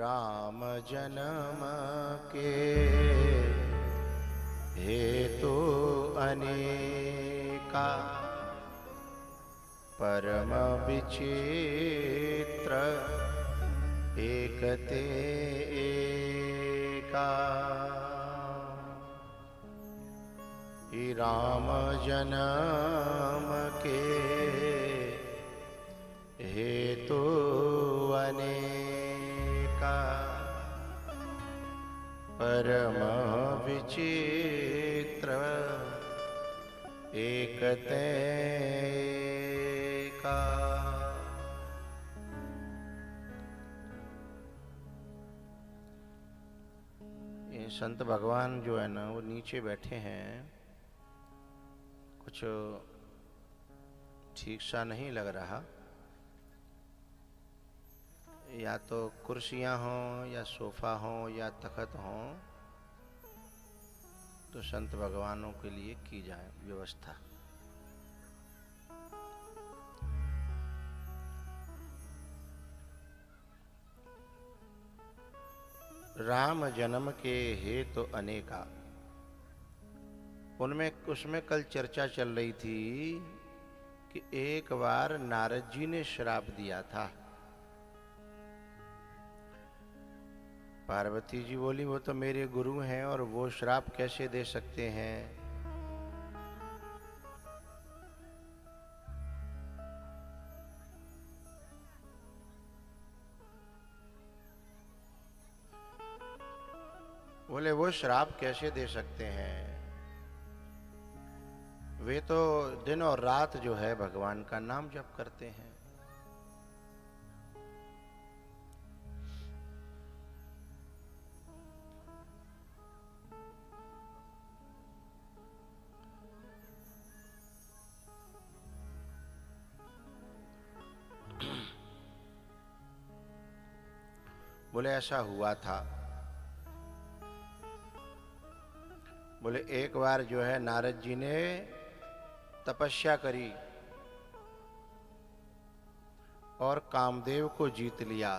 राम जन्म के हेतु अनेका परम विचित्र एकते एका। ही राम जन्म के हेतु अनेका परम विचित्र एकते का। ये संत भगवान जो है ना वो नीचे बैठे हैं, कुछ ठीक सा नहीं लग रहा। या तो कुर्सियां हों या सोफा हो या तख्त हो तो संत भगवानों के लिए की जाए व्यवस्था। राम जन्म के हेतु अनेका, उसमें कल चर्चा चल रही थी कि एक बार नारद जी ने श्राप दिया था। पार्वती जी बोली वो तो मेरे गुरु हैं और वो श्राप कैसे दे सकते हैं। बोले वो श्राप कैसे दे सकते हैं, वे तो दिन और रात जो है भगवान का नाम जप करते हैं। बोले ऐसा हुआ था। बोले एक बार जो है नारद जी ने तपस्या करी और कामदेव को जीत लिया।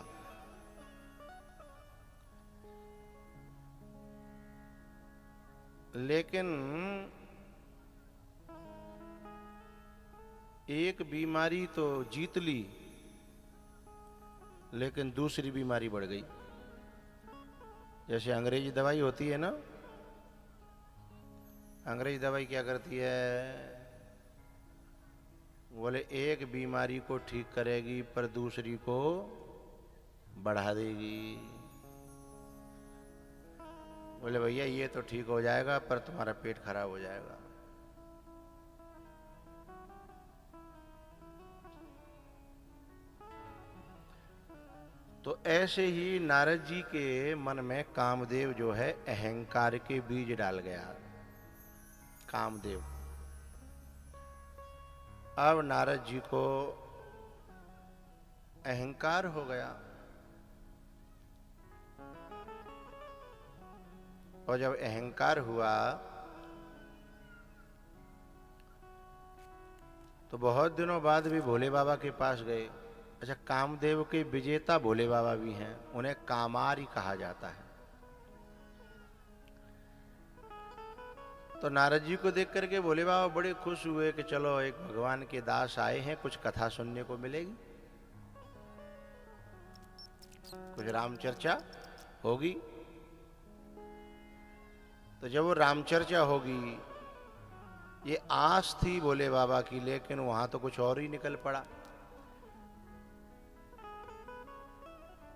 लेकिन एक बीमारी तो जीत ली, लेकिन दूसरी बीमारी बढ़ गई। जैसे अंग्रेजी दवाई होती है ना, अंग्रेजी दवाई क्या करती है, बोले एक बीमारी को ठीक करेगी पर दूसरी को बढ़ा देगी। बोले भैया ये तो ठीक हो जाएगा पर तुम्हारा पेट खराब हो जाएगा। तो ऐसे ही नारद जी के मन में कामदेव जो है अहंकार के बीज डाल गया। कामदेव, अब नारद जी को अहंकार हो गया और जब अहंकार हुआ तो बहुत दिनों बाद भी भोले बाबा के पास गए। अच्छा, कामदेव के विजेता भोले बाबा भी हैं, उन्हें कामारी कहा जाता है। तो नारद जी को देख करके भोले बाबा बड़े खुश हुए कि चलो एक भगवान के दास आए हैं, कुछ कथा सुनने को मिलेगी, कुछ राम चर्चा होगी। तो जब वो राम चर्चा होगी, ये आस थी भोले बाबा की, लेकिन वहां तो कुछ और ही निकल पड़ा।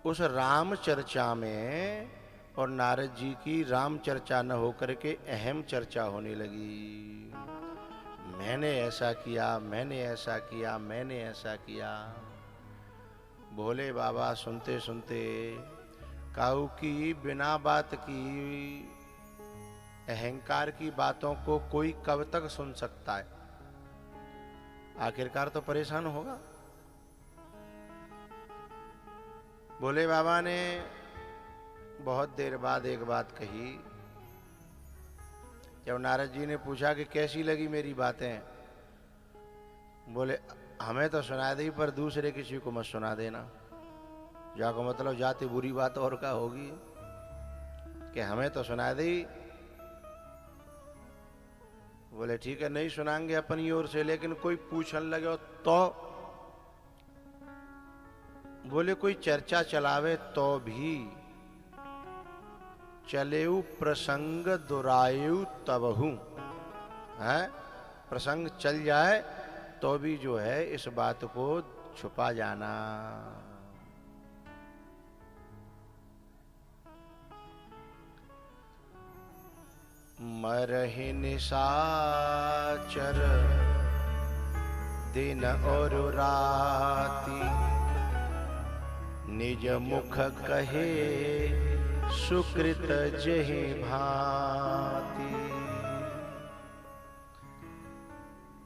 उस राम चर्चा में और नारद जी की राम चर्चा न होकर के अहम चर्चा होने लगी। मैंने ऐसा किया, मैंने ऐसा किया, मैंने ऐसा किया। भोले बाबा सुनते सुनते काऊ की बिना बात की अहंकार की बातों को कोई कब तक सुन सकता है, आखिरकार तो परेशान होगा। भोले बाबा ने बहुत देर बाद एक बात कही। जब नारद जी ने पूछा कि कैसी लगी मेरी बातें, बोले हमें तो सुना दी पर दूसरे किसी को मत सुना देना। जाको मतलब जाते बुरी बात और का होगी कि हमें तो सुना दी। बोले ठीक है नहीं सुनाएंगे अपनी ओर से, लेकिन कोई पूछने लगे तो? बोले कोई चर्चा चलावे तो भी चलेऊ प्रसंग दुरायु तबहू है। प्रसंग चल जाए तो भी जो है इस बात को छुपा जाना। मरहि निशाचर दिन और राति, निज मुख कहे सुकृत जेहि भांति।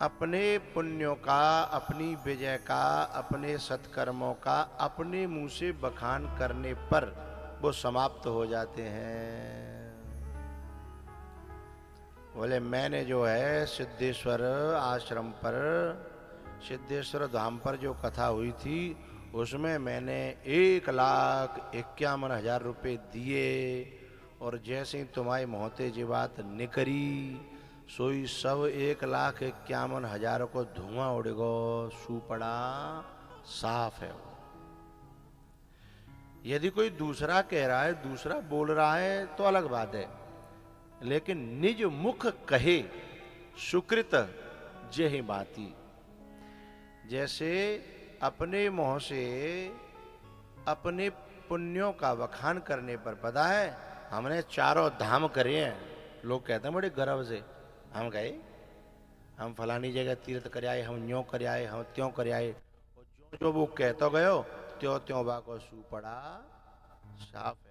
अपने पुण्यों का, अपनी विजय का, अपने सत्कर्मों का अपने मुंह से बखान करने पर वो समाप्त हो जाते हैं। बोले मैंने जो है सिद्धेश्वर आश्रम पर, सिद्धेश्वर धाम पर जो कथा हुई थी उसमें मैंने 1,51,000 रुपये दिए, और जैसे ही तुम्हारी मोहते जी बात निकरी सोई सब 1,51,000 को धुआं उड़ गो, सुपड़ा साफ है वो। यदि कोई दूसरा कह रहा है, दूसरा बोल रहा है तो अलग बात है, लेकिन निज मुख कहे सुकृत जेहि बाती, जैसे अपने मुंह से अपने पुण्यों का बखान करने पर पता है हमने चारों धाम करे हैं। लोग कहते हैं बड़े गर्व से, हम गए, हम फलानी जगह तीर्थ कर आए, हम न्यों कर आए, हम त्यों कर आए, और जो जो वो कहते गयो त्यों त्यों बा को सुपड़ा साफ है।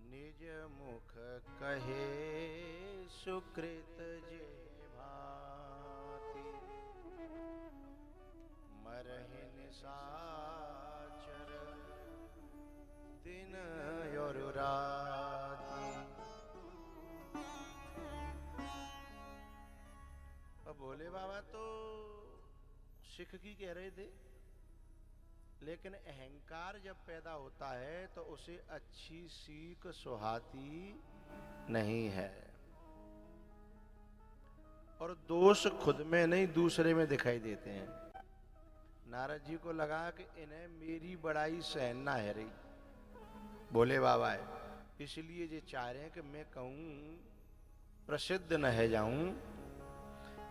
निज मुख कहे सुकृत जे भांति, मरहि निशाचर दिन और राति। अब भोले बाबा तो सिख की कह रहे थे, लेकिन अहंकार जब पैदा होता है तो उसे अच्छी सीख सुहाती नहीं है, और दोष खुद में नहीं दूसरे में दिखाई देते हैं। नारद जी को लगा कि इन्हें मेरी बड़ाई सहना है रही, बोले बाबा है, इसलिए ये चाह रहे हैं कि मैं कहूं प्रसिद्ध न है जाऊं,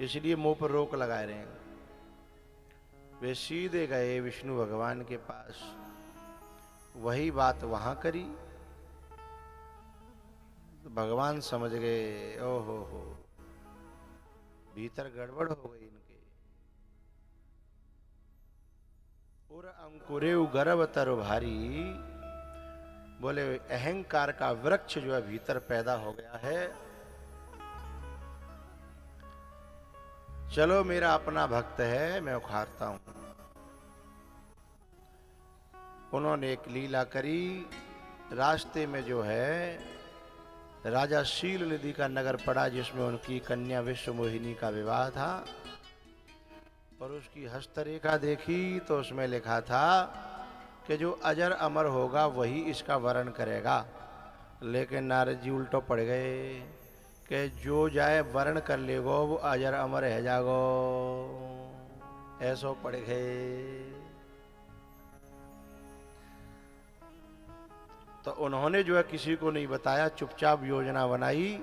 इसलिए मुंह पर रोक लगा रहे हैं। वे सीधे गए विष्णु भगवान के पास, वही बात वहां करी तो भगवान समझ गए, ओहो हो भीतर गड़बड़ हो गई इनके। और अंकुरे गर्भ तरु भारी, बोले अहंकार का वृक्ष जो है भीतर पैदा हो गया है। चलो मेरा अपना भक्त है, मैं उखाड़ता हूं। उन्होंने एक लीला करी, रास्ते में जो है राजा शील निधि का नगर पड़ा, जिसमें उनकी कन्या विश्व मोहिनी का विवाह था, और उसकी हस्तरेखा देखी तो उसमें लिखा था कि जो अजर अमर होगा वही इसका वरण करेगा। लेकिन नारद जी उल्टो पड़ गए कि जो जाए वर्ण कर लेगो वो अजर अमर है जागो, ऐसो पड़ गए। तो उन्होंने जो है किसी को नहीं बताया, चुपचाप योजना बनाई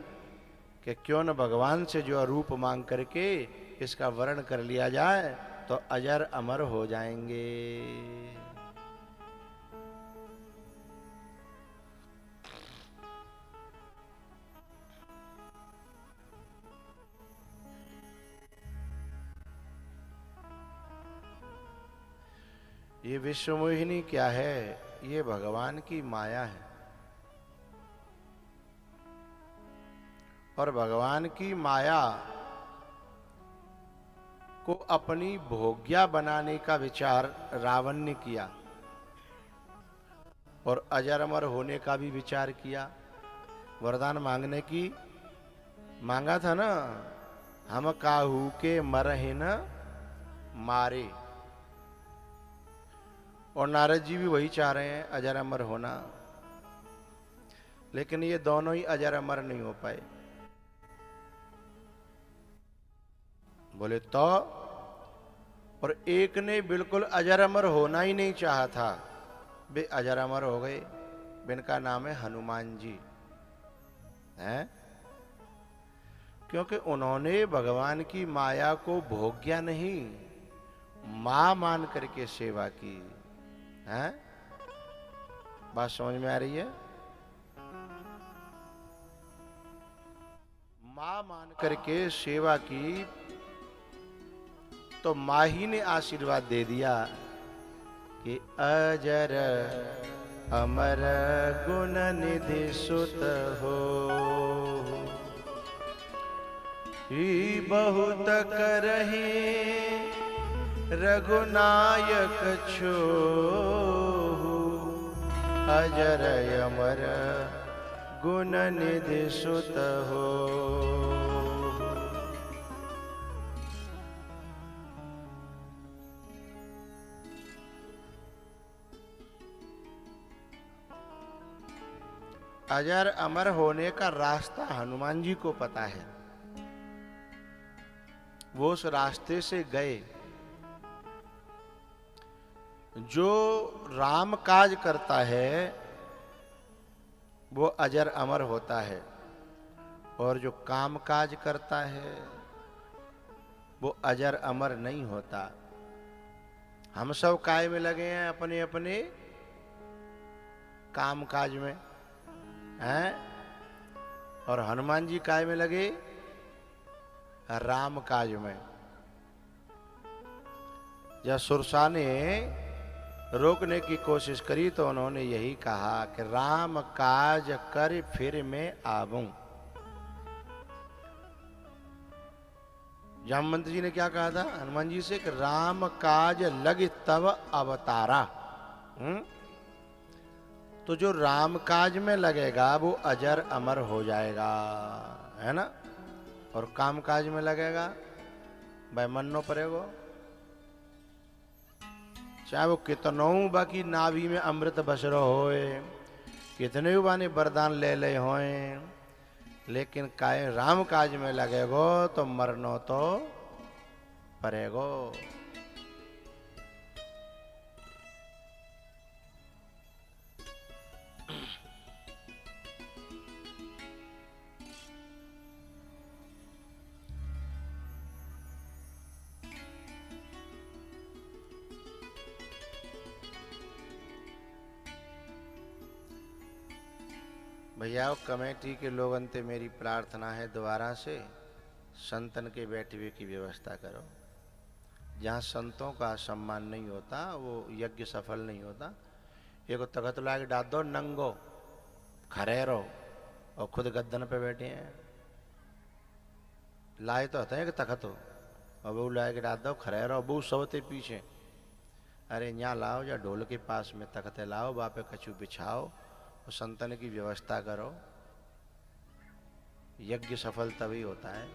कि क्यों न भगवान से जो रूप मांग करके इसका वर्ण कर लिया जाए तो अजर अमर हो जाएंगे। ये विश्व मोहिनी क्या है? ये भगवान की माया है, और भगवान की माया को अपनी भोग्या बनाने का विचार रावण ने किया और अजर अमर होने का भी विचार किया। वरदान मांगने की मांगा था ना, हम काहू के मरहे न मारे, और नारद जी भी वही चाह रहे हैं, अजर अमर होना। लेकिन ये दोनों ही अजर अमर नहीं हो पाए। बोले तो, और एक ने बिल्कुल अजर अमर होना ही नहीं चाहा था, वे अजर अमर हो गए। इनका नाम है हनुमान जी हैं, क्योंकि उन्होंने भगवान की माया को भोग्या नहीं, मां मान करके सेवा की है। बात समझ में आ रही है? मां मान करके सेवा की तो मां ही ने आशीर्वाद दे दिया कि अजर अमर गुण निधि सुत हो, ही बहुत करहि रघुनायक छोहु, अजर अमर गुण निधि सुत हो। अजर अमर होने का रास्ता हनुमान जी को पता है। वो उस रास्ते से गए। जो राम काज करता है वो अजर अमर होता है, और जो काम काज करता है वो अजर अमर नहीं होता। हम सब काय में लगे हैं, अपने अपने काम काज में हैं, और हनुमान जी काय में लगे, राम काज में। जब सुरसा ने रोकने की कोशिश करी तो उन्होंने यही कहा कि राम काज कर फिर मैं आऊं। जामवंत जी ने क्या कहा था हनुमान जी से कि राम काज लग तब अवतारा। तो जो राम काज में लगेगा वो अजर अमर हो जाएगा, है ना। और काम काज में लगेगा भाई मन्नो पड़ेगो, चाहे वो कितनों बाकी नाभि में अमृत बसरो होए, कितने बाने वरदान ले ले होए, लेकिन काय राम काज में लगेगो तो मरनो तो पड़ेगो। भैया कमेटी के लोगन ते मेरी प्रार्थना है, दोबारा से संतन के बैठे हुए की व्यवस्था करो। जहाँ संतों का सम्मान नहीं होता वो यज्ञ सफल नहीं होता। एक तखत ला के डाल दो नंगो खड़े रहो, और खुद गद्दन पे बैठे हैं। लाए तो होते हैं कि तखत हो, और वो लाए के डाल दो खड़े रहो, वो सबते पीछे। अरे यहाँ लाओ या ढोल के पास में तखते लाओ, वहाँ पे कछु बिछाओ और संतन की व्यवस्था करो। यज्ञ सफल तभी होता है।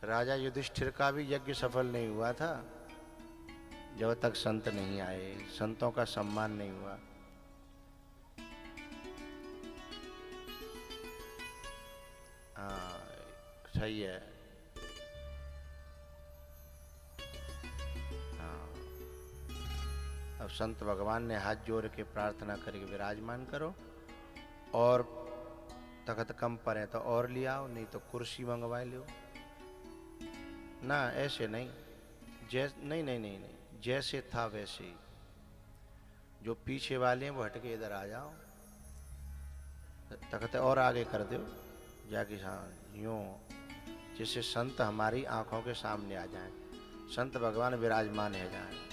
राजा युधिष्ठिर का भी यज्ञ सफल नहीं हुआ था जब तक संत नहीं आए, संतों का सम्मान नहीं हुआ। हाँ सही है। हाँ, अब संत भगवान ने हाथ जोड़ के प्रार्थना करके विराजमान करो, और तखत कम पड़े तो और ले आओ, नहीं तो कुर्सी मंगवा लो। ना ऐसे नहीं, नहीं नहीं नहीं नहीं, जैसे था वैसे ही। जो पीछे वाले हैं वो हटके इधर आ जाओ, तखत और आगे कर दो जाके, हाँ यूं, जिससे संत हमारी आंखों के सामने आ जाएं, संत भगवान विराजमान है जाएं।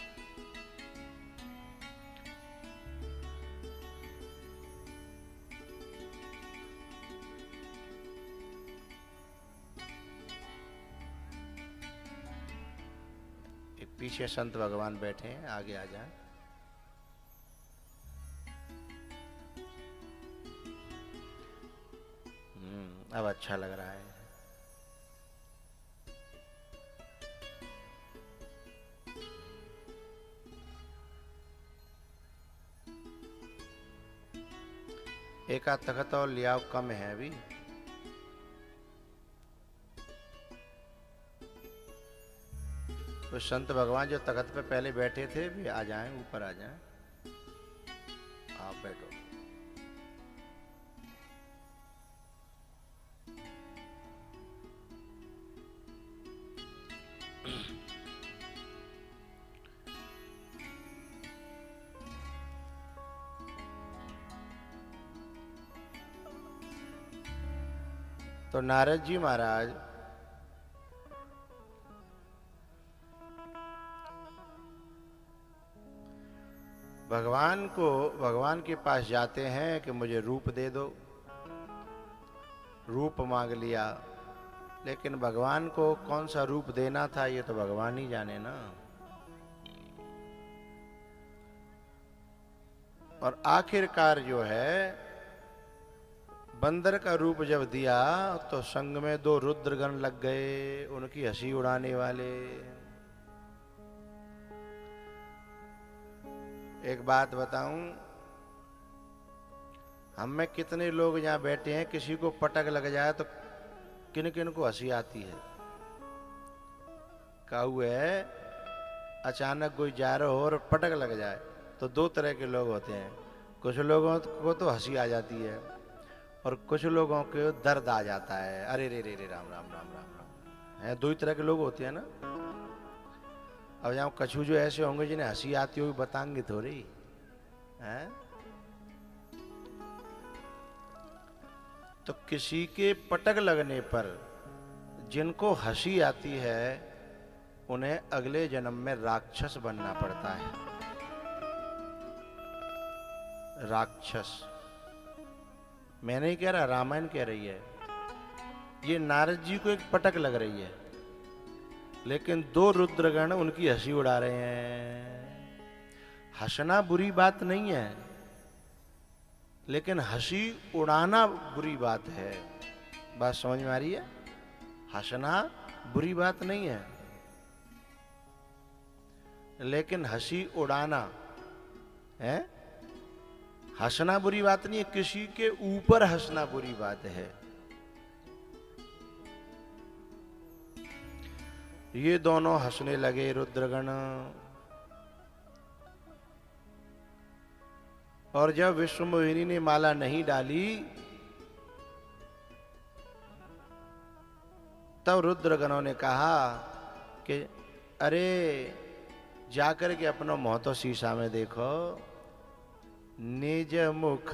पीछे संत भगवान बैठे हैं, आगे आ जाए। अब अच्छा लग रहा है। एक आध तख्त और लिया, कम है अभी। तो संत भगवान जो तख्त पे पहले बैठे थे भी आ जाएं, ऊपर आ जाएं। आप बैठो। तो नारद जी महाराज भगवान के पास जाते हैं कि मुझे रूप दे दो। रूप मांग लिया, लेकिन भगवान को कौन सा रूप देना था ये तो भगवान ही जाने ना। और आखिरकार जो है बंदर का रूप जब दिया तो संग में दो रुद्रगण लग गए, उनकी हंसी उड़ाने वाले। एक बात बताऊं, हम में कितने लोग यहाँ बैठे हैं, किसी को पटक लग जाए तो किन किन को हंसी आती है। काऊ है, अचानक कोई जा रहा हो और पटक लग जाए तो दो तरह के लोग होते हैं। कुछ लोगों को तो हंसी आ जाती है और कुछ लोगों को दर्द आ जाता है। अरे रे रे रे, राम राम राम राम राम है। दो ही तरह के लोग होते हैं ना। अब यहाँ कछु जो ऐसे होंगे जिन्हें हंसी आती होगी, बताएंगे थोड़ी है। तो किसी के पटक लगने पर जिनको हंसी आती है उन्हें अगले जन्म में राक्षस बनना पड़ता है। राक्षस मैं नहीं कह रहा, रामायण कह रही है। ये नारद जी को एक पटक लग रही है, लेकिन दो रुद्रगण उनकी हंसी उड़ा रहे हैं। हंसना बुरी बात नहीं है, लेकिन हंसी उड़ाना बुरी बात है। बात समझ में आ रही है? हंसना बुरी बात नहीं है, लेकिन हंसी उड़ाना है। हंसना बुरी बात नहीं है, किसी के ऊपर हंसना बुरी बात है। ये दोनों हंसने लगे रुद्रगण। और जब विश्वमोहिनी ने माला नहीं डाली तब रुद्रगणों ने कहा कि अरे जाकर के अपना मुंह तो शीशा में देखो। निज मुख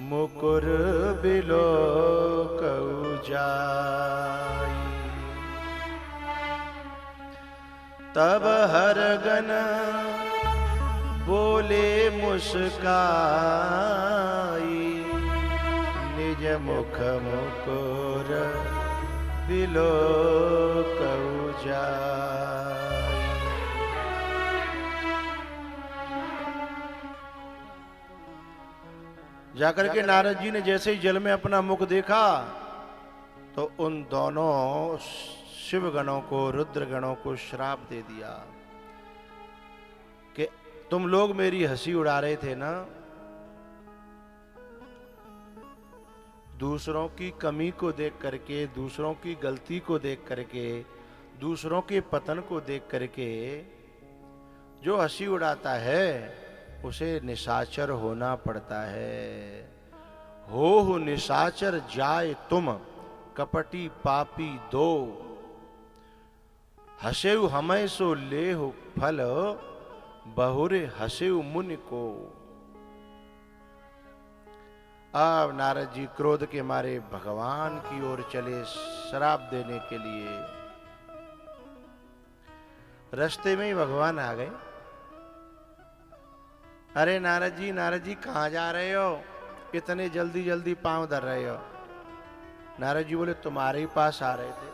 मुकुर बिलोकउ जाई, तब हर गन बोले मुस्काई। निज मुख मुकुर बिलोकउ जाई। जाकर के नारद जी ने जैसे ही जल में अपना मुख देखा तो उन दोनों शिव गणों को, रुद्र गणों को श्राप दे दिया कि तुम लोग मेरी हंसी उड़ा रहे थे ना। दूसरों की कमी को देख करके, दूसरों की गलती को देख करके, दूसरों के पतन को देख करके जो हंसी उड़ाता है उसे निशाचर होना पड़ता है। हो निशाचर जाए तुम कपटी पापी दो, हसेउ हमें सो ले हो फल बहुरे हसेउ मुनि को। अब नारद जी क्रोध के मारे भगवान की ओर चले श्राप देने के लिए। रास्ते में ही भगवान आ गए। अरे नारद जी कहाँ जा रहे हो? इतने जल्दी जल्दी पांव धर रहे हो? नारद जी बोले तुम्हारे ही पास आ रहे थे।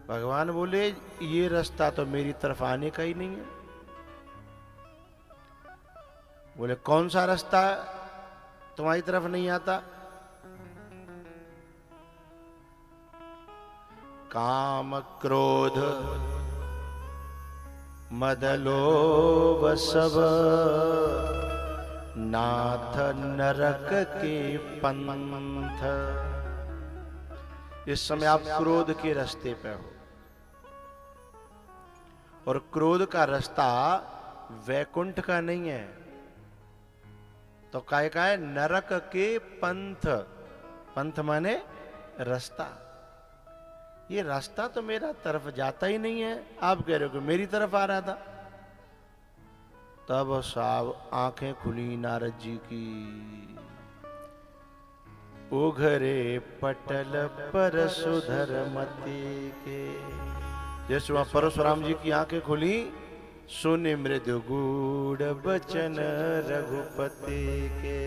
भगवान बोले ये रास्ता तो मेरी तरफ आने का ही नहीं है। बोले कौन सा रास्ता तुम्हारी तरफ नहीं आता? काम क्रोध मद लोभ सब नाथ नरक के पंथ। इस समय आप क्रोध के रास्ते पे हो और क्रोध का रास्ता वैकुंठ का नहीं है, तो काय का है? नरक के पंथ। पंथ माने रास्ता। ये रास्ता तो मेरा तरफ जाता ही नहीं है, आप कह रहे हो कि मेरी तरफ आ रहा था। तब साहब आंखें खुली नारद जी की। उघरे पटल परशुधर मति के। जैसे वहां परशुराम जी की आंखें खुली, सुने मृदु गूढ़ बचन रघुपति के।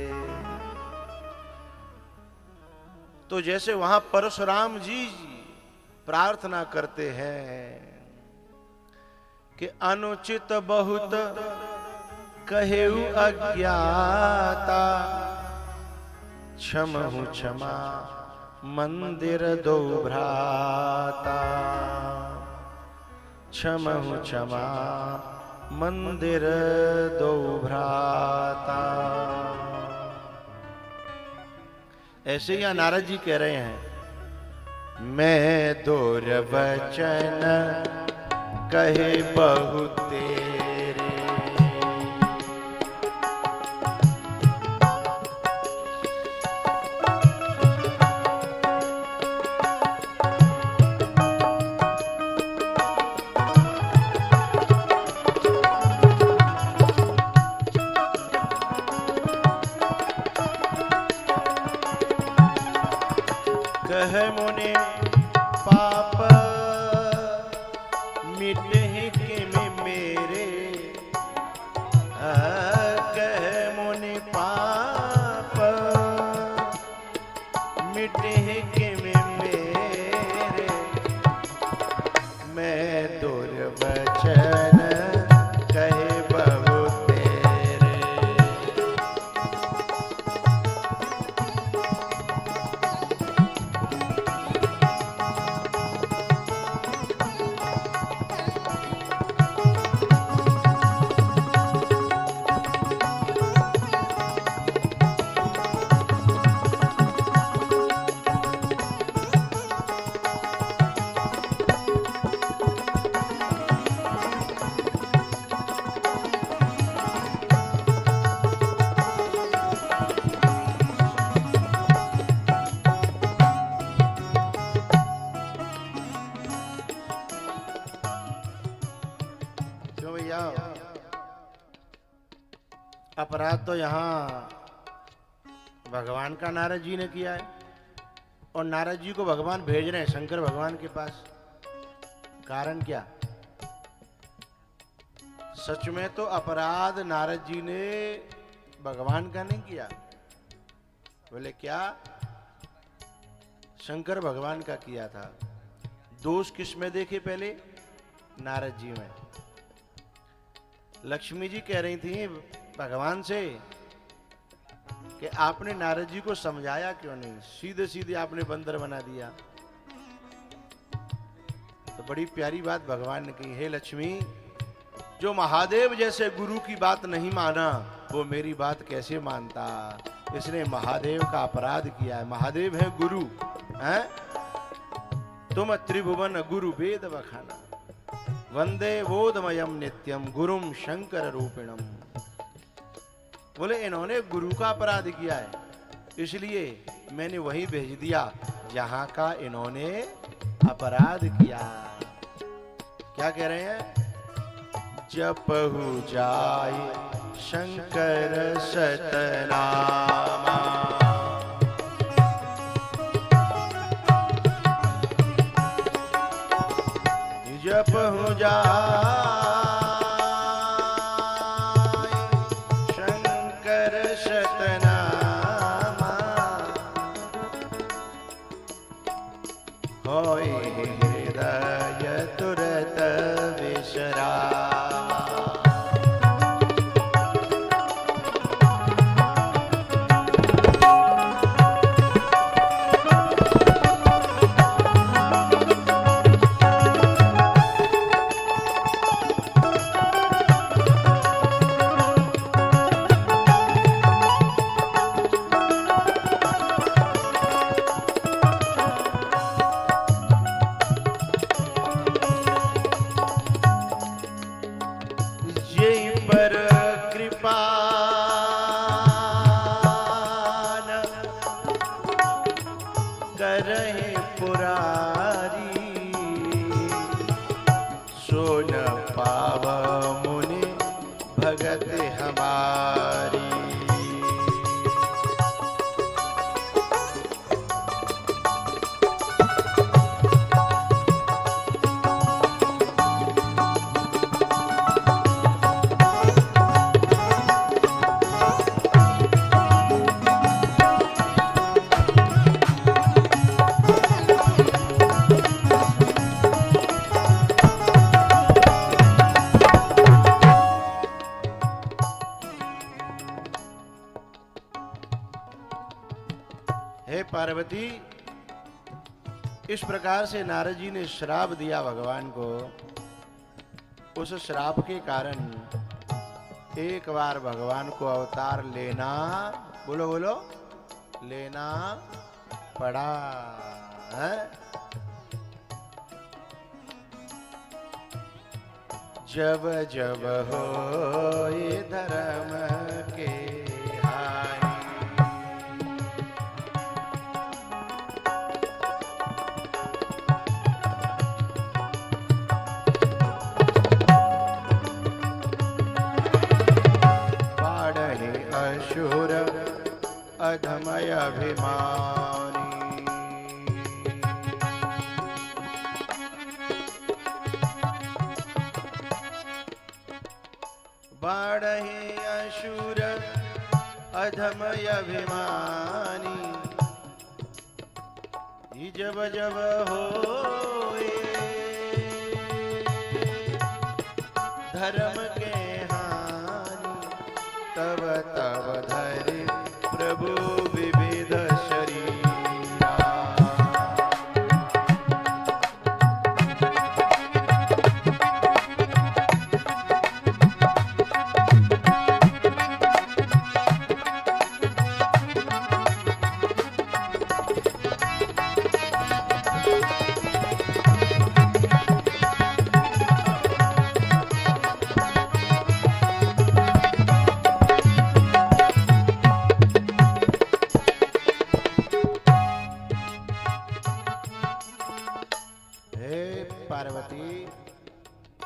तो जैसे वहां परशुराम जी प्रार्थना करते हैं कि अनुचित बहुत कहेउ अज्ञाता, क्षमहु क्षमा मंदिर दो भ्राता, क्षमहु क्षमा मंदिर दो भ्राता। ऐसे ही नारद जी कह रहे हैं, मैं दुर्वचन कहे बहुत तेरे। कह मुने पाप मिटे के में मेरे, कह मुने पाप मिटे के में मेरे, मैं दुर्वचन कहे बहुत तेरे। अपराध तो यहां भगवान का नारद जी ने किया है और नारद जी को भगवान भेज रहे हैं शंकर भगवान के पास। कारण क्या? सच में तो अपराध नारद जी ने भगवान का नहीं किया। बोले क्या? शंकर भगवान का किया था। दोष किस में देखे पहले? नारद जी में। लक्ष्मी जी कह रही थी भगवान से कि आपने नारद जी को समझाया क्यों नहीं, सीधे सीधे आपने बंदर बना दिया। तो बड़ी प्यारी बात भगवान ने कही, हे लक्ष्मी, जो महादेव जैसे गुरु की बात नहीं माना वो मेरी बात कैसे मानता? इसने महादेव का अपराध किया है। महादेव है गुरु, हैं? तुम त्रिभुवन गुरु वेद बखाना, वंदे बोधमयम नित्यम गुरुम शंकर रूपिणम। बोले इन्होंने गुरु का अपराध किया है, इसलिए मैंने वहीं भेज दिया जहां का इन्होंने अपराध किया। क्या कह रहे हैं? जपहु जाय शंकर सतनामा, जपहु जाय हृदय तुरत विसरावा। हे पार्वती, इस प्रकार से नारद जी ने श्राप दिया भगवान को। उस श्राप के कारण एक बार भगवान को अवतार लेना, बोलो बोलो, लेना पड़ा है। जब जब हो ये धर्म के अधमय अभिमानी, बाढ़े असुर अधमय अभिमानी। जब जब होए धर्म के हानि, तब तब धरि प्रभु विविध शरीरा।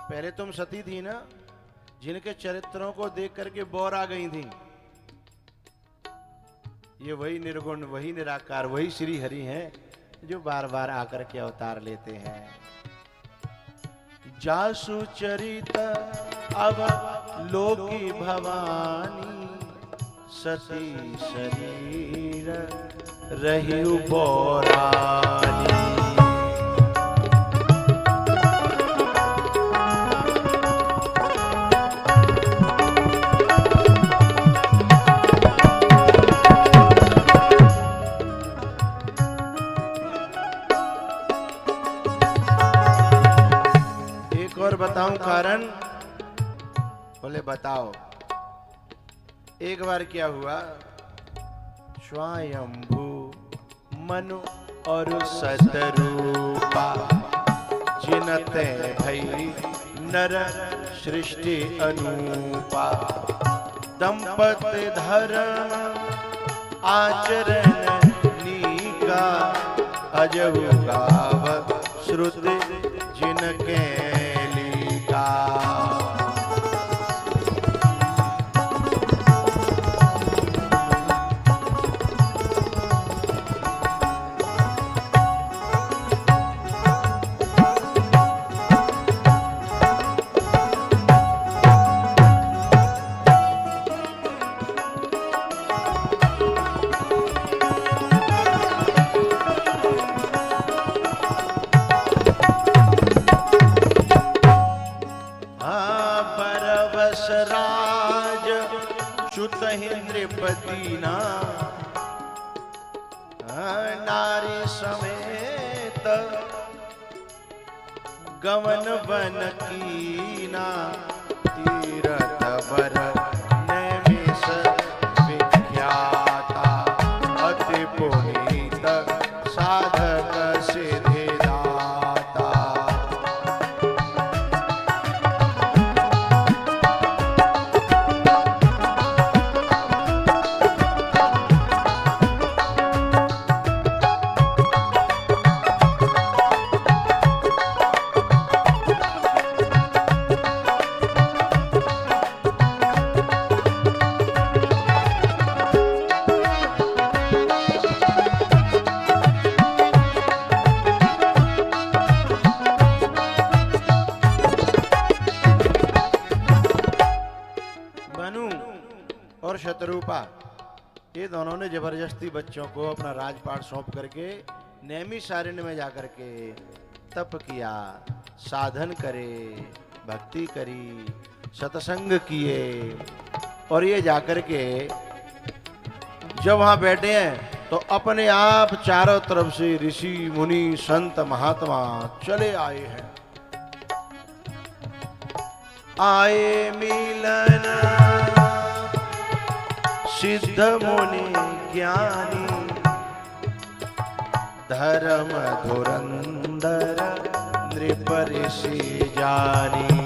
पहले तुम सती थी ना, जिनके चरित्रों को देख करके बोर आ गई थी। ये वही निर्गुण, वही निराकार, वही श्री हरि हैं जो बार बार आकर के अवतार लेते हैं। जासु चरित अब लोकी भवानी, सती शरीर रही बोरानी। बताऊं कारण? बोले बताओ। एक बार क्या हुआ, स्वयंभू मनु और सतरूपा, जिनते भई नर सृष्टि अनुपा। दंपति धर्म आचरण नीका, अजहु गाव श्रुति जिनके कहीं नृपति ना, नारी समेत गमन बन कीना, तीरथ बर नैमिष विख्याता, अति पुनीत साधक सिद्धिदाता। और शतरूपा ये दोनों ने जबरदस्ती बच्चों को अपना राजपाट सौंप करके नैमिषारण्य में जाकर के तप किया, साधन करे, भक्ति करी, सत्संग किए। और ये जाकर के जब वहां बैठे हैं तो अपने आप चारों तरफ से ऋषि मुनि संत महात्मा चले आए हैं। आए मिलन सिद्ध मुनि ज्ञानी, धर्म धुरंधर नृप ऋषि जानी।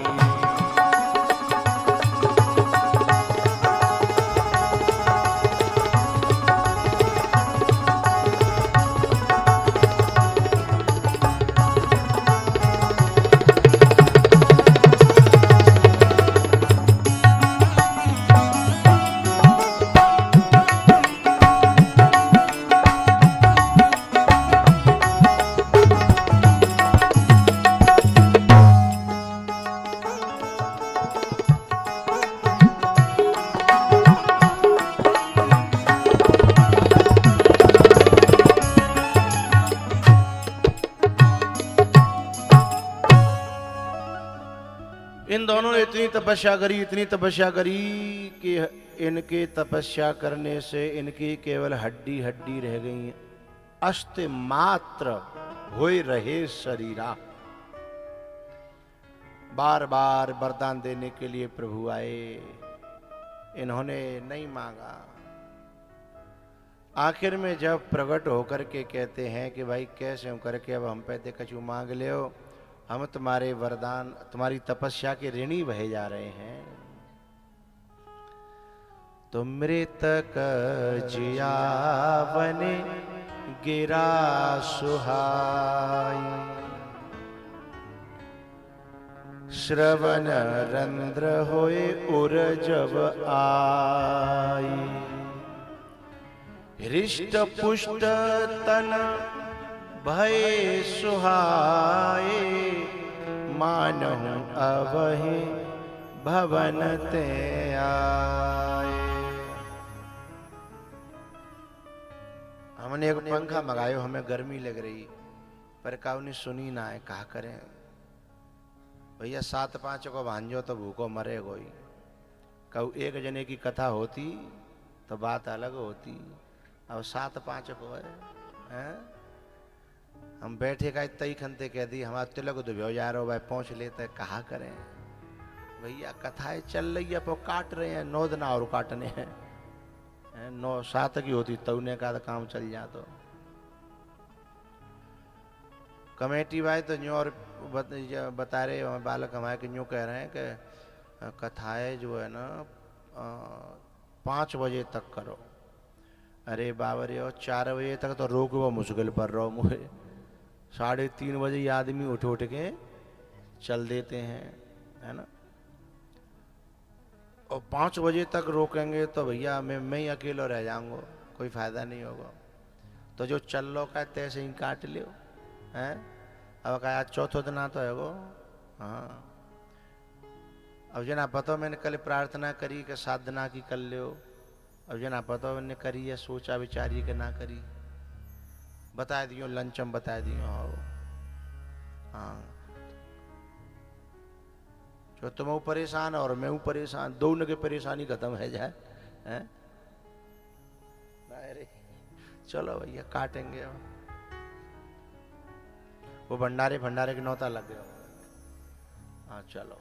इन दोनों ने इतनी तपस्या करी कि इनके तपस्या करने से इनकी केवल हड्डी हड्डी रह गई, अस्त मात्र होए रहे शरीरा। बार बार वरदान देने के लिए प्रभु आए, इन्होंने नहीं मांगा। आखिर में जब प्रकट होकर के कहते हैं कि भाई कैसे करके अब हम पे कछु मांग ले हो, हम तुम्हारे वरदान तुम्हारी तपस्या के ऋणी बहे जा रहे हैं। तो मृतक जियावने गिरा सुहाई, श्रवण रंध्र होए उर जब आई, हृष्ट पुष्ट तन भय सुहाए, मानहु अवहि भवन ते आए। हमने एक पंखा मंगायो, हमें गर्मी लग रही, पर काऊ ने सुनी ना है, कहा करें भैया 7-5 को भांजो तो भूखो मरे कोई। कहू एक जने की कथा होती तो बात अलग होती, अब 7-5 को है। हम बैठे का इतना ही खनते कह दी हमारा तिलक दुभ्यो जा रहा हो भाई, पहुंच लेते कहा करें भैया, कथाएं चल रही है, काट रहे हैं 9 दिन और काटने हैं, 9-7 की होती तौने का तो काम चल जा। तो कमेटी भाई तो न्यू और बता रहे हैं, बालक हमारे के न्यू कह रहे हैं कि कथाएं जो है ना 5 बजे तक करो। अरे बाबरे, और 4 बजे तक तो रोक वो मुश्किल पर रहो मुझे, 3:30 बजे ये आदमी उठ के चल देते हैं, है ना। और 5 बजे तक रोकेंगे तो भैया मैं ही अकेला रह जाऊंगा, कोई फायदा नहीं होगा। तो जो चल लो का तैसे ही काट लियो, हैं। अब कहा आज चौथो दिन आता है वो, हाँ। अब जना पता मैंने कल प्रार्थना करी कि साधना की कर लियो, अब जना पता मैंने करी है, सोचा विचारी के ना करी, बता दियो लंचम बता दियो। हाँ, जो तुम परेशान और मैं परेशान, दोनों की परेशानी खत्म है जाए, हैं। चलो भैया काटेंगे अब। वो भंडारे भंडारे के नौता लग गया। हाँ चलो।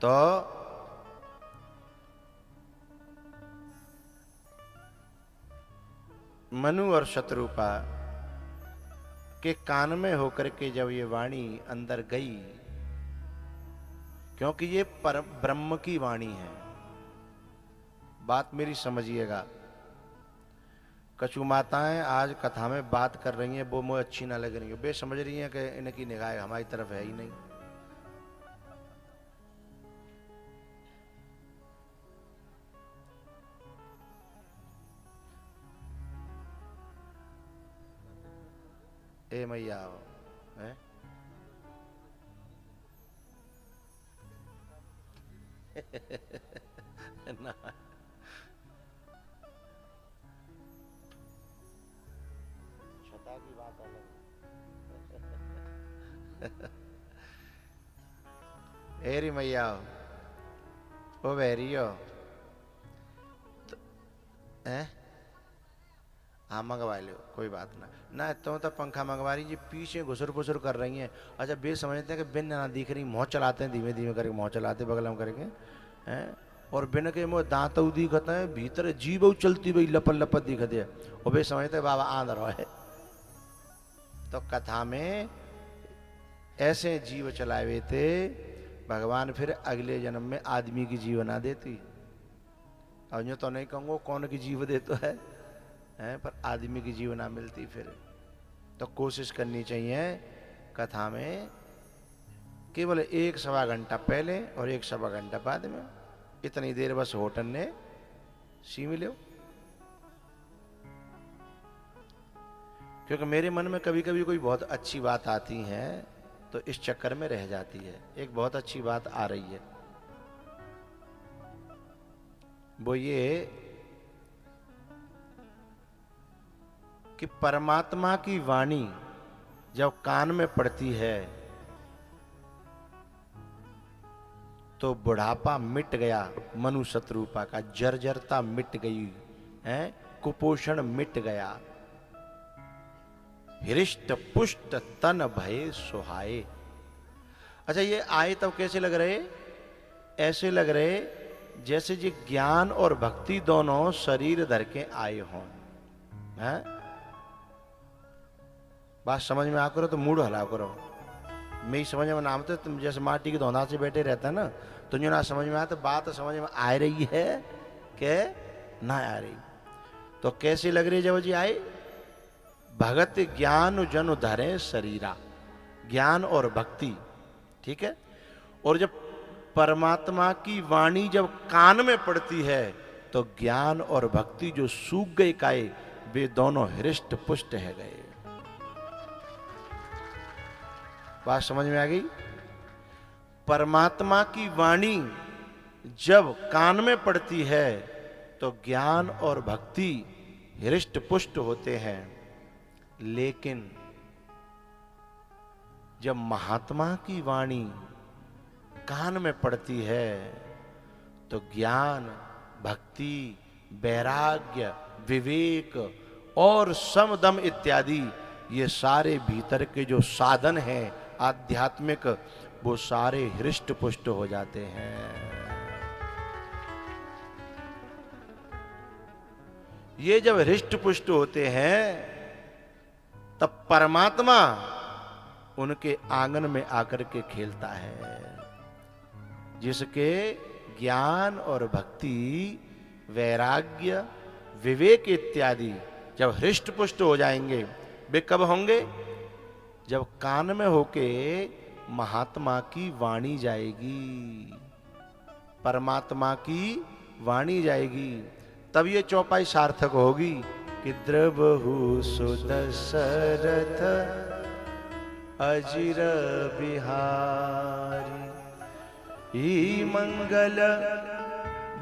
तो मनु और शत्रुपा के कान में होकर के जब ये वाणी अंदर गई, क्योंकि ये परम ब्रह्म की वाणी है, बात मेरी समझिएगा। कछु माताएं आज कथा में बात कर रही हैं, वो मुझे अच्छी ना लग रही है, वे समझ रही हैं कि इनकी निगाह हमारी तरफ है ही नहीं। ए मैया है ना, छठा की बात अलग। एरी मैया ओ वेरियो तो, हाँ मंगवा लो, कोई बात ना तो पंखा मंगवा रही जी, पीछे घुसर पुसर कर रही हैं। अच्छा बे समझते हैं कि बिन ना दिख रही, मुँह चलाते हैं धीमे धीमे करके, मुँह चलाते बगल में करके हैं, और बिन के मुँह दांत दिखता है, भीतर जीव चलती भाई लपत लपत दिखते है, और वे समझते बाबा आंध रहा है। तो कथा में ऐसे जीव चलाए हुए थे, भगवान फिर अगले जन्म में आदमी की जीव ना देती। और यूँ तो नहीं कहूँगा कौन की जीव दे तो है, पर आदमी की जीव ना मिलती फिर। तो कोशिश करनी चाहिए कथा में केवल 1 सवा घंटा पहले और 1 सवा घंटा बाद में, इतनी देर बस होटल ने सी मिले। क्योंकि मेरे मन में कभी कभी कोई बहुत अच्छी बात आती है तो इस चक्कर में रह जाती है। एक बहुत अच्छी बात आ रही है, वो ये कि परमात्मा की वाणी जब कान में पड़ती है तो बुढ़ापा मिट गया, मनु शत्रुपा का जर्जरता मिट गई है, कुपोषण मिट गया, हृष्ट पुष्ट तन भय सुहाए। अच्छा ये आए तब कैसे लग रहे? ऐसे लग रहे जैसे जी ज्ञान और भक्ति दोनों शरीर धर के आए हों। हैं? बात समझ में आ करो तो मूड हला करो। मैं समझ में ना आते, तुम जैसे माटी की धौंधा से बैठे रहता है ना, तुझे ना समझ में आया तो बात समझ में आ रही है कि ना आ रही। तो कैसी लग रही जब जी आए? भगत ज्ञान जन धरे शरीरा, ज्ञान और भक्ति, ठीक है। और जब परमात्मा की वाणी जब कान में पड़ती है तो ज्ञान और भक्ति जो सूख गए काए, वे दोनों हृष्ट पुष्ट है गए। बात समझ में आ गई? परमात्मा की वाणी जब कान में पड़ती है तो ज्ञान और भक्ति हृष्ट पुष्ट होते हैं, लेकिन जब महात्मा की वाणी कान में पड़ती है तो ज्ञान, भक्ति, वैराग्य, विवेक और समदम इत्यादि ये सारे भीतर के जो साधन हैं आध्यात्मिक, वो सारे हृष्ट पुष्ट हो जाते हैं। ये जब हृष्ट पुष्ट होते हैं तब परमात्मा उनके आंगन में आकर के खेलता है। जिसके ज्ञान और भक्ति, वैराग्य, विवेक इत्यादि जब हृष्ट पुष्ट हो जाएंगे, वे कब होंगे? जब कान में होके महात्मा की वाणी जाएगी, परमात्मा की वाणी जाएगी, तब ये चौपाई सार्थक होगी कि द्रवहु सुदशरथ अजिर बिहारी, ई मंगल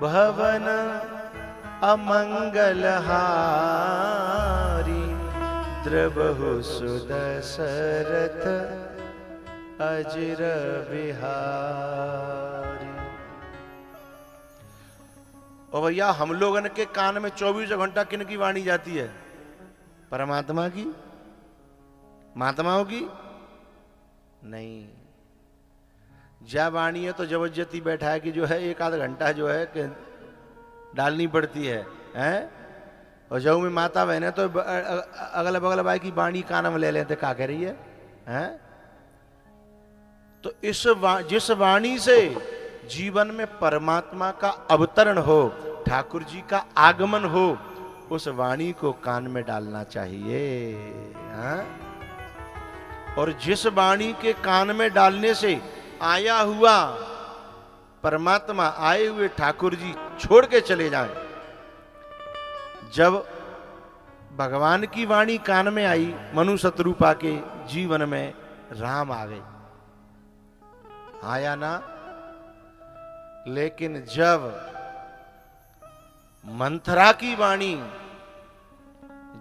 भवन अमंगल हारी, द्रवहु सुदशरथ अजिर बिहारी। और भैया हम लोगन के कान में 24 घंटा किन की वाणी जाती है? परमात्मा की, महात्माओं की नहीं। जब वाणी है तो जबरदस्ती बैठा है कि जो है एक आध घंटा जो है कि डालनी पड़ती है, हैं? और जब में माता बहन है तो अगल बगल भाई की वाणी कान में ले लेते, क्या कह रही है, हैं? तो जिस वाणी से जीवन में परमात्मा का अवतरण हो, ठाकुर जी का आगमन हो, उस वाणी को कान में डालना चाहिए, हाँ? और जिस वाणी के कान में डालने से आया हुआ परमात्मा, आए हुए ठाकुर जी छोड़ के चले जाएं। जब भगवान की वाणी कान में आई, मनु शत्रुपा के जीवन में राम आ गए, आया ना? लेकिन जब मंथरा की वाणी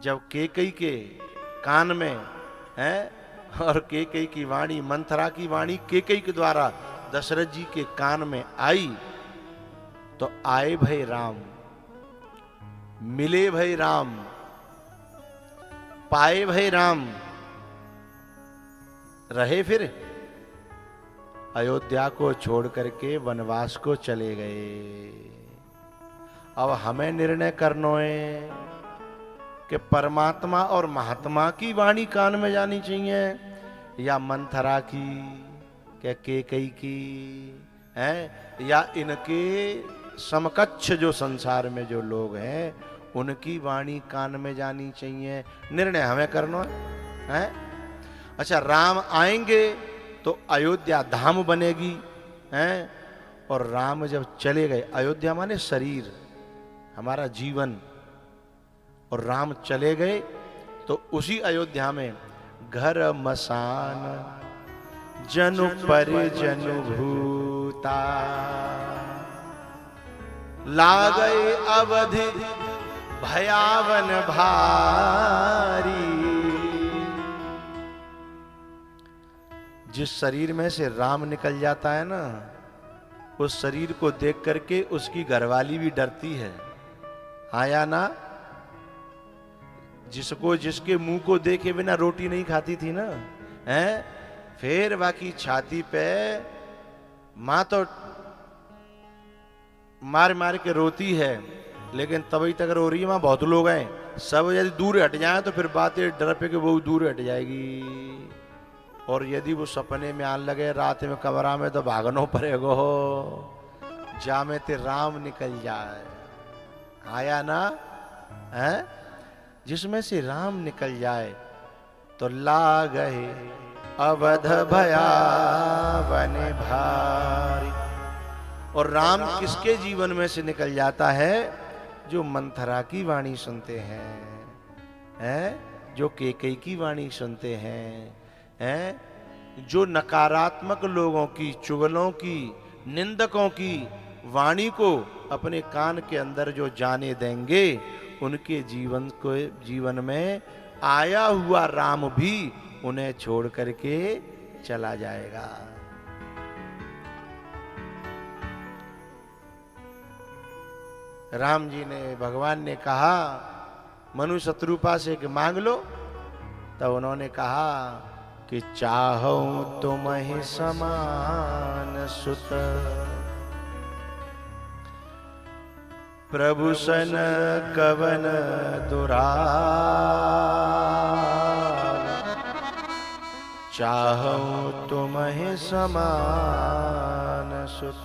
जब केकई के कान में है, और केकई की वाणी, मंथरा की वाणी केकई के द्वारा दशरथ जी के कान में आई, तो आए भई राम, मिले भई राम, पाए भई राम, रहे फिर अयोध्या को छोड़ करके वनवास को चले गए। अब हमें निर्णय करना है कि परमात्मा और महात्मा की वाणी कान में जानी चाहिए या मंथरा की, क्या केकई की, हैं? या इनके समकक्ष जो संसार में जो लोग हैं उनकी वाणी कान में जानी चाहिए? निर्णय हमें करना है। अच्छा, राम आएंगे तो अयोध्या धाम बनेगी, हैं? और राम जब चले गए, अयोध्या माने शरीर, हमारा जीवन, और राम चले गए तो उसी अयोध्या में घर मसान जनु परिजनु भूता, लागए अवधि भयावन भारी। जिस शरीर में से राम निकल जाता है ना, उस शरीर को देख करके उसकी घरवाली भी डरती है, आया ना? जिसको जिसके मुंह को देखे बिना रोटी नहीं खाती थी ना, हैं? फिर बाकी छाती पे मां तो मार मार के रोती है, लेकिन तभी तक रो रही है। वहां बहुत लोग हैं, सब यदि दूर हट जाए तो फिर बातें डर पे के वो दूर हट जाएगी। और यदि वो सपने में आने लगे रात में कमरा में, तो भागनो पड़ेगो, जामे ते राम निकल जाए, आया ना? हैं? जिसमें से राम निकल जाए तो लागए अवध भयावन भारी। और राम किसके जीवन में से निकल जाता है? जो मंथरा की वाणी सुनते हैं, जो केकई की वाणी सुनते हैं, जो नकारात्मक लोगों की, चुगलों की, निंदकों की वाणी को अपने कान के अंदर जो जाने देंगे, उनके जीवन में आया हुआ राम भी उन्हें छोड़ करके चला जाएगा। राम जी ने, भगवान ने कहा मनु शत्रुपा से कि मांग लो, तब उन्होंने कहा कि चाहूं तुम्हि समान सुत, प्रभु सन कवन दुरार, चाहूं तुम्हि समान सुत।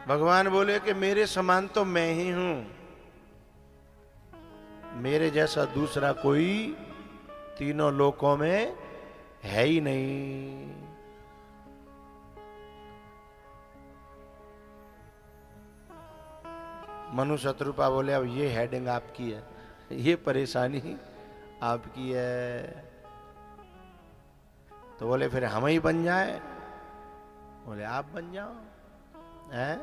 भगवान बोले कि मेरे समान तो मैं ही हूं, मेरे जैसा दूसरा कोई तीनों लोकों में है ही नहीं। मनु शत्रुपा बोले अब ये हेडिंग आपकी है, ये परेशानी आपकी है। तो बोले फिर हम ही बन जाए? बोले आप बन जाओ, हैं?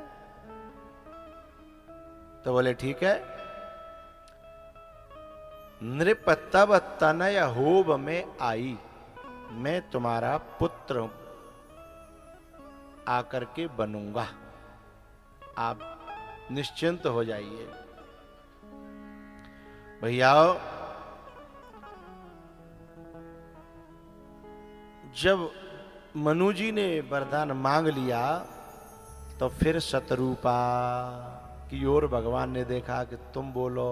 तो बोले ठीक है, नृप तब तनय होब में आई, मैं तुम्हारा पुत्र हूं। आकर के बनूंगा, आप निश्चिंत हो जाइए। भैयाओ, जब मनु जी ने वरदान मांग लिया तो फिर शतरूपा की ओर भगवान ने देखा कि तुम बोलो।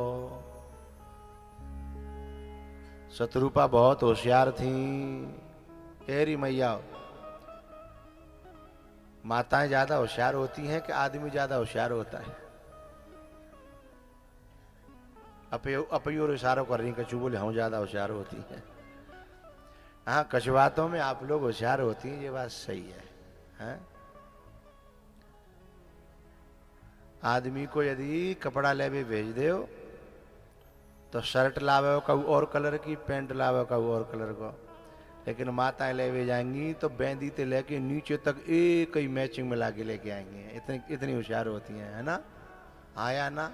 शतरूपा बहुत होशियार थी। तेरी मैया, माताएं ज्यादा होशियार होती हैं कि आदमी ज्यादा होशियार होता है? अपयोर इशारों कर रही, कछु बोले हम ज्यादा होशियार होती हैं। हाँ, कुछ बातों में आप लोग होशियार होती हैं, ये बात सही है, हैं? आदमी को यदि कपड़ा लेवे भेज दो तो शर्ट लावे कऊ और कलर की, पैंट लावे कऊ और कलर को, लेकिन माताएं लेवे जाएंगी तो बेंदी से लेके नीचे तक एक ही मैचिंग मिला के लेके आएंगी। इतनी इतनी होशियार होती हैं, है ना? आया ना?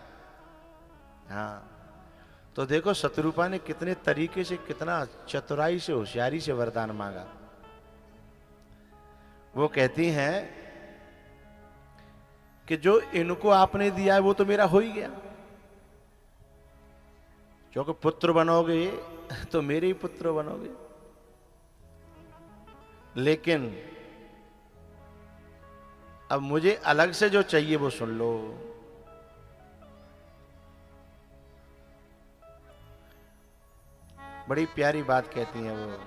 हाँ, तो देखो शतरूपा ने कितने तरीके से, कितना चतुराई से, होशियारी से वरदान मांगा। वो कहती हैं कि जो इनको आपने दिया है वो तो मेरा हो ही गया, क्योंकि पुत्र बनोगे तो मेरे ही पुत्र बनोगे, लेकिन अब मुझे अलग से जो चाहिए वो सुन लो। बड़ी प्यारी बात कहती हैं वो।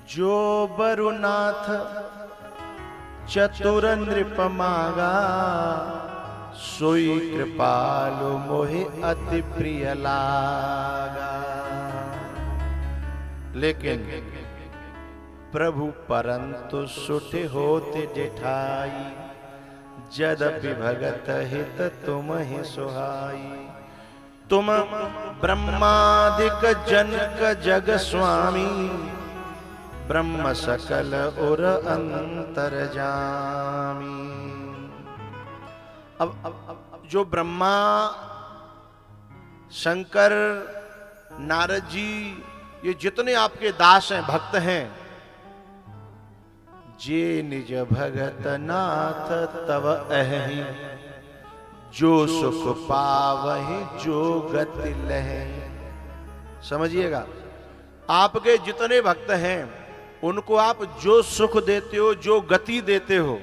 जो बरुनाथ चतुर नृप मांगा, सोई कृपालु मोहि अति प्रिय लागा। लेकिन प्रभु परंतु सुठे होते जेठाई, जदपि भगत हित तुम ही सुहाई। तुम ब्रह्मादिक जनक जग स्वामी, ब्रह्म सकल और अंतर जामी। अब जो ब्रह्मा, शंकर, नारद जी, ये जितने आपके दास हैं, भक्त हैं, जे निज भगत नाथ तव अहि, जो सुख पावहि जो गति लहे। समझिएगा, आपके जितने भक्त हैं उनको आप जो सुख देते हो, जो गति देते हो,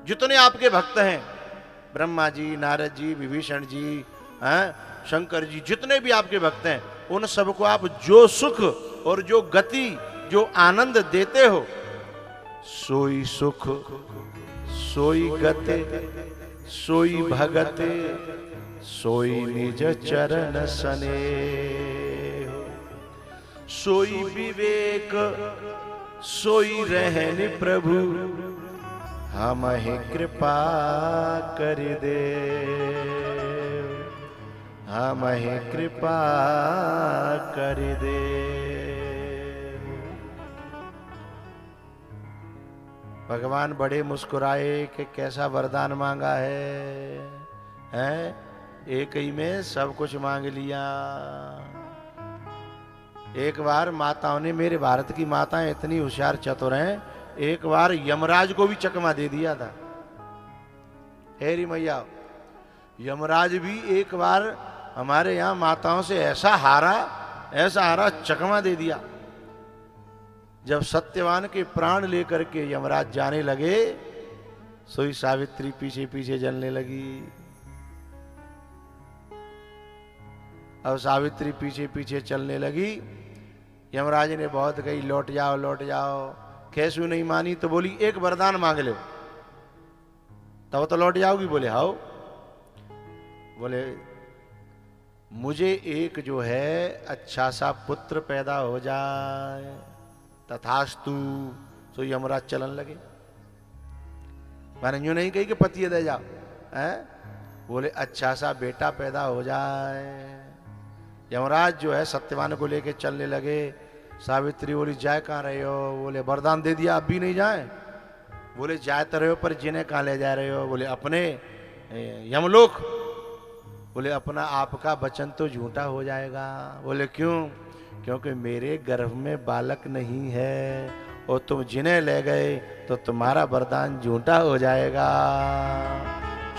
जितने आपके भक्त हैं, ब्रह्मा जी, नारद जी, विभीषण जी, शंकर जी, जितने भी आपके भक्त हैं, उन सबको आप जो सुख और जो गति, जो आनंद देते हो, सोई सुख, सोई गति, सोई भगते, सोई निज चरण स्नेह। सोई विवेक, सोई रहनि प्रभु, हमहि कृपा कर दे, हमहि कृपा कर दे। भगवान बड़े मुस्कुराए कि कैसा वरदान मांगा है, हैं? एक ही में सब कुछ मांग लिया। एक बार माताओं ने, मेरे भारत की माताएं इतनी होशियार चतुर हैं, एक बार यमराज को भी चकमा दे दिया था। हेरी मैया, यमराज भी एक बार हमारे यहां माताओं से ऐसा हारा, चकमा दे दिया। जब सत्यवान के प्राण लेकर के यमराज जाने लगे, सोई सावित्री पीछे पीछे जलने लगी। अब सावित्री पीछे पीछे चलने लगी। यमराज ने बहुत कही, लौट जाओ लौट जाओ। कैसू नहीं मानी तो बोली, एक वरदान मांग लो तब तो लौट जाओगी। बोले हाओ। बोले मुझे एक जो है अच्छा सा पुत्र पैदा हो जाए। तथास्तु। तो यमराज चलन लगे। मैंने यूं नहीं कही कि पति दे जाओ, हैं? बोले अच्छा सा बेटा पैदा हो जाए। यमराज जो है सत्यवान को लेके चलने लगे। सावित्री बोली जाए कहाँ रहे हो? बोले वरदान दे दिया, अब भी नहीं जाए। बोले जाए तो रहे हो, पर जिन्हें कहाँ ले जा रहे हो? बोले अपने यमलोक। बोले अपना आपका वचन तो झूठा हो जाएगा। बोले क्यों? क्योंकि मेरे गर्भ में बालक नहीं है और तुम जिन्हें ले गए तो तुम्हारा वरदान झूठा हो जाएगा।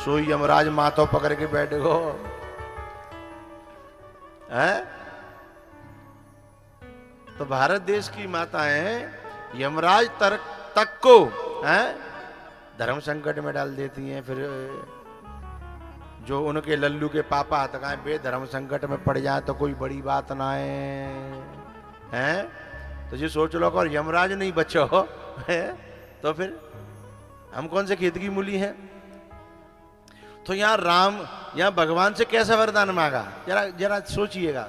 सोई यमराज माथों पकड़ के बैठ गो है। तो भारत देश की माताएं यमराज तक को है धर्म संकट में डाल देती हैं। फिर जो उनके लल्लू के पापा तक बे धर्म संकट में पड़ जाए तो कोई बड़ी बात ना है। तो जी सोच लो और यमराज नहीं बचो है तो फिर हम कौन से खेत की मूली हैं। तो यहां भगवान से कैसा वरदान मांगा, जरा जरा सोचिएगा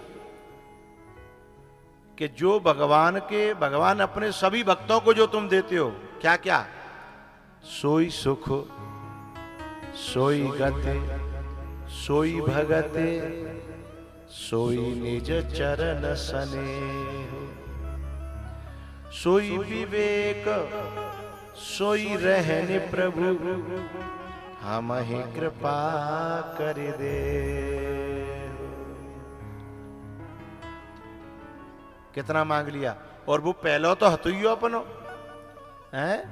कि जो भगवान अपने सभी भक्तों को जो तुम देते हो, क्या क्या, सोई सुख सोई गति सोई भगते सोई निज चरण स्नेह, सोई विवेक सोई रहने प्रभु हम ही कृपा कर दे। कितना मांग लिया। और वो पहलो तो हतुइयो अपनो है,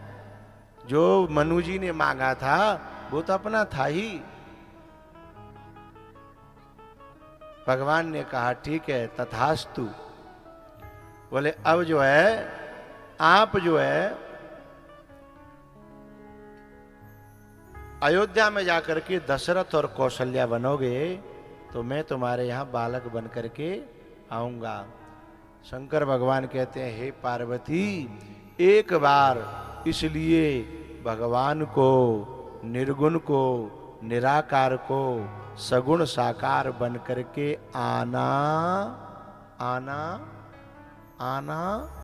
जो मनु जी ने मांगा था वो तो अपना था ही। भगवान ने कहा ठीक है तथास्तु। बोले अब जो है आप जो है अयोध्या में जाकर के दशरथ और कौशल्या बनोगे तो मैं तुम्हारे यहां बालक बन करके आऊंगा। शंकर भगवान कहते हैं हे पार्वती, एक बार इसलिए भगवान को, निर्गुण को, निराकार को सगुण साकार बन करके आना आना आना